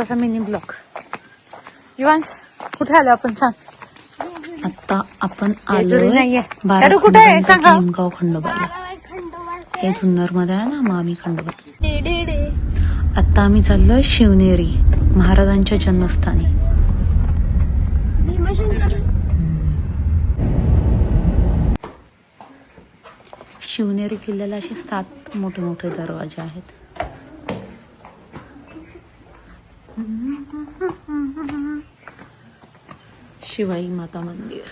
छोटासा mini block. Yuvansh कुठे आलो आपण सांग. आता आपण जेजुरी नाहीये. आलो दादू कुठे आहे सांगा. निमगाव खंडोबाला. हे जुन्नर मध्ये आहे ना, मग आम्ही खंडोबा. आता आम्ही चाललोय शिवनेरी, महाराजांच्या जन्मस्थानी. शिवनेरी किल्ल्याला असे 7 मोठे मोठे दरवाजे आहेत. शिवाई माता मंदिर.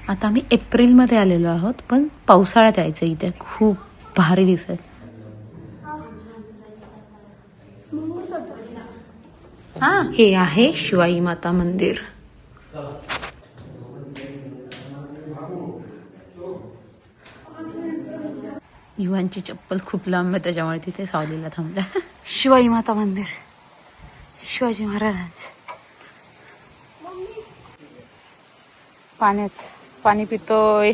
आता आम्ही एप्रिल मध्ये आलेलो आहोत, पण पावसाळ्यात यायचं. इथे खूप भारी दिसत. हा, हे आहे शिवाई माता मंदिर. युवांची चप्पल खूप लांब आहे, त्याच्यामुळे तिथे सावलीला थांबल्या. शिवाई माता मंदिर, शिवाजी महाराज. पाणी पितोय.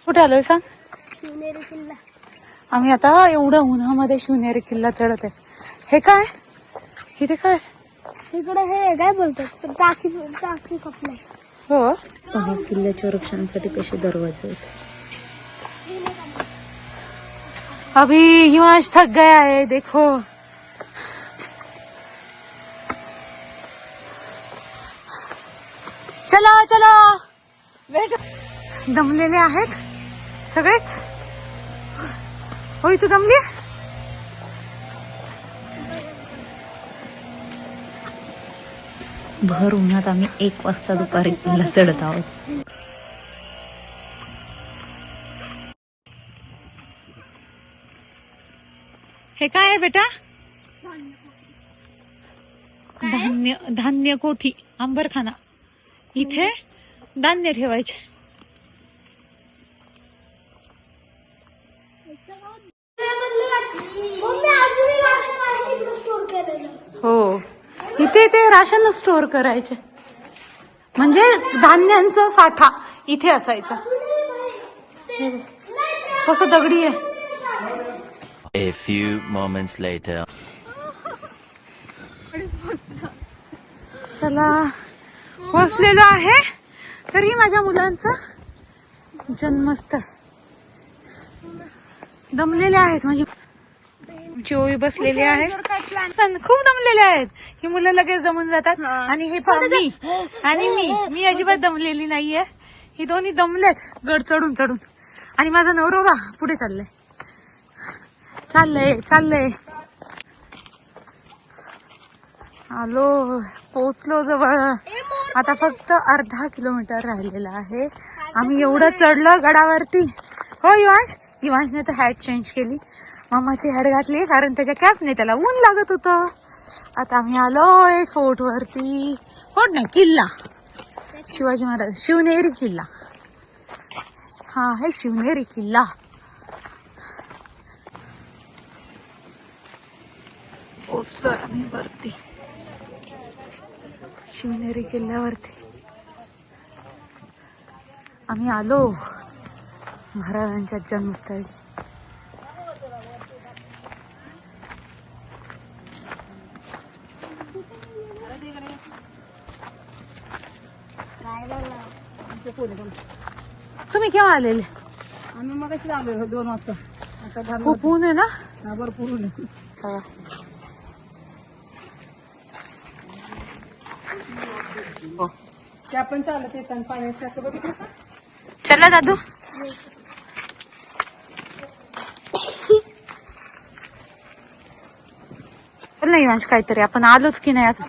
कुठे आलोय सांग. शिवनेरी किल्ला. आम्ही आता एवढ्या उन्हामध्ये शिवनेरी किल्ला चढत आहे. हे काय इथे काय इकडे हे काय बोलतात, टाकी सप्लाय. हो, पहा किल्ल्याच्या रक्षणासाठी कसे दरवाजे आहेत. अभी युवांश थक गया है देखो. चला चला, वेट. दमलेले आहेत सगळेच. होय, तू दमली. भर उन्हात आम्ही 1 वाजता दुपारी किल्ला चढत आहोत. हे काय आहे बेटा. धान्य कोठी, अंबरखाना. इथे धान्य ठेवायचे. हो, इथे ते राशन स्टोअर करायचे, म्हणजे धान्यांचा साठा इथे असायचा. कसं दगडी आहे. A few moments later. चला, पोहोचलेलो आहे. तरी माझ्या मुलांचं जन्मस्थळ. दमलेले आहेत माझी ओवी बसलेली आहे. खूप दमलेले आहेत ही मुलं. लगेच दमून जातात. आणि हे मी आणि मी अजिबात दमलेली नाहीये. ही दोन्ही दमलेत गड चढून चढून. आणि माझा नवरा पुढे चाललंय. आलो, पोचलो जवळ. आता फक्त अर्धा किलोमीटर राहिलेला आहे. आम्ही एवढं चढलो गडावरती. हो युवांशने तर हॅट चेंज केली. मामाची हॅट घातली, कारण त्याच्या कॅपने त्याला ऊन लागत होतं. आता आम्ही आलोय फोर्ट वरती. फोर्ट नाही, किल्ला. शिवाजी महाराज, शिवनेरी किल्ला. हा आहे शिवनेरी किल्ला. पोचलोय आम्ही वरती, शिवनेरी किल्ल्यावरती. आम्ही आलो महाराजांच्या जन्मस्थळी. तुम्ही केव्हा आलेले. आम्ही मग कशी आलो 2 वाजता. आता खूप ऊन आहे ना. भरपूर ऊन आहे. ते आपण चालत येताना पाण्यात बघितलं. चला दादू. नाही युवांश, काहीतरी आपण आलोच की नाही. आता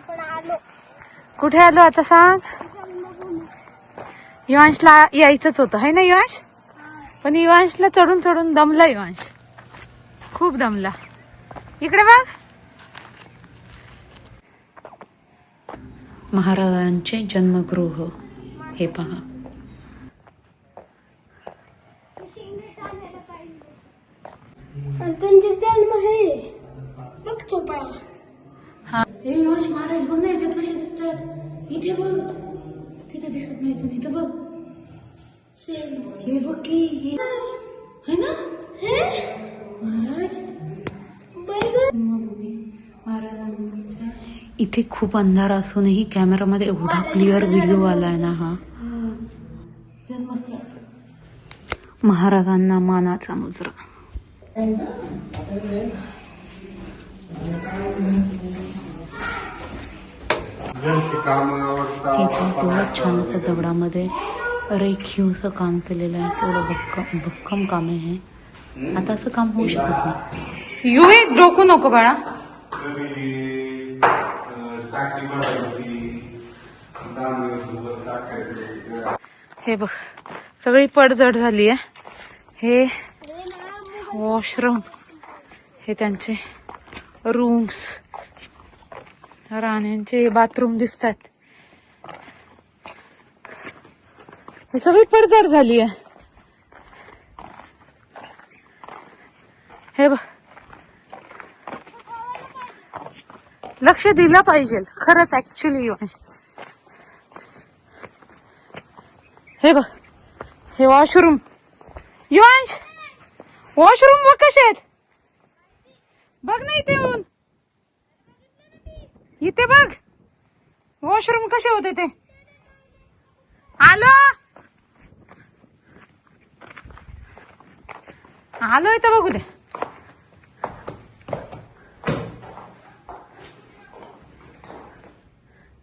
कुठे आलो आता सांग. युवांशला यायचंच होतं है ना युवांश. पण युवांशला चढून चढून दमला. युवांश खूप दमला. इकडे बघ. महाराजांचे जन्मगृह हे पहा. त्यांचे जन्म हे बघ चोपडा. हा, हे युवांश महाराज बघ ना, याच्यात कसे दिसतात. इथे बघ, तिथे दिसत नाही पण इथे बघ. हे बघ की है ना महाराज महाराजांचा. इथे खूप अंधार असूनही कॅमेरामध्ये एवढा क्लिअर व्हिडिओ आलाय ना हा. जन्मस्थळ महाराजांना मानाचा मुजरा. हे पण तेवढं छान असं दगडामध्ये रेखीव असं काम केलेलं आहे. तेवढं भक्कम काम आहे हे. आता असं काम होऊ शकत नाही. युवे डोकू नको बाळा. हे बघ सगळी पडझड झाली आहे. हे वॉशरूम, हे त्यांचे रूम्स, राण्यांचे बाथरूम दिसतात. हे सगळी पडझड झाली आहे. हे बघ लक्ष दिलं पाहिजे खरंच ऍक्च्युली युवांश. हे बघ हे वॉशरूम. युवांश वॉशरूम बघ कसे आहेत. बघ ना इथे येऊन. इथे बघ वॉशरूम कसे होते ते. आलो इथं बघू दे.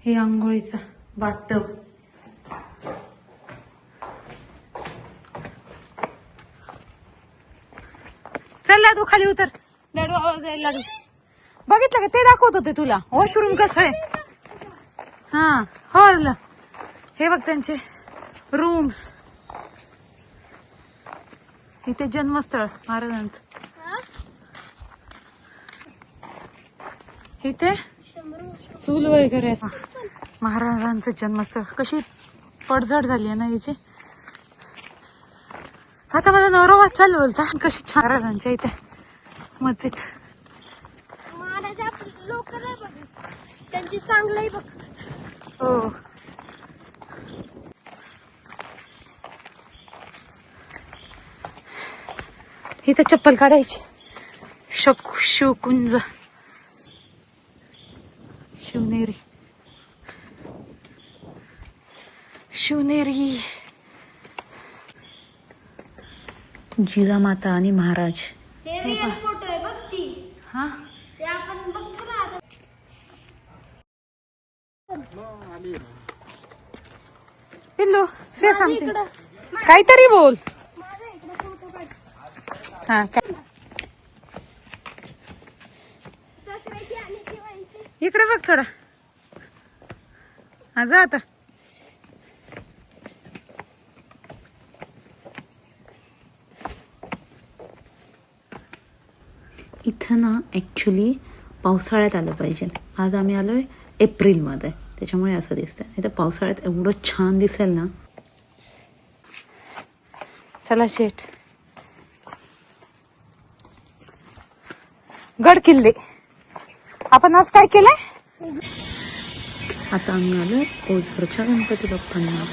हे आंघोळीचा बाथटब. चल तू खाली उतर. लाडू आवाज यायला लागला. बघितलं का ते दाखवत होते तुला वॉशरूम कसं आहे. हा हो. हे बघ त्यांचे रूम्स. इथे जन्मस्थळ महाराजांचं. इथे चूल वगैरे. महाराजांचं जन्मस्थळ. कशी पडझड झाली आहे ना याची. आता माझा नवरा चालू बोलता कशी छान महाराजांच्या इथे मस्जिद. महाराज लोक नाही बघत, त्यांची चांगलंही बघतात. हो इथं चप्पल काढायची. शिवकुंज शिवनेरी. शिवनेरी जिजामाता आणि महाराज. हे रिअल फोटो आहे बघ ती. हा ते आपण बघतो ना आता. पिल्लू से सांगते काहीतरी बोल. माझ्या इकडे फोटो काढ. हा काय दसऱ्याची आणि दिवाळीची. इकडे बघ थोडा. हा जा आता. इथं ना ॲक्च्युली पावसाळ्यात आलं पाहिजे. आज आम्ही आलोय एप्रिलमध्ये, त्याच्यामुळे असं दिसतंय. नाही तर पावसाळ्यात एवढं छान दिसेल ना. चला शेठ. गड किल्ले आपण आज काय केलंय. आता आम्ही आलोय ओझरच्या गणपती बाप्पांना.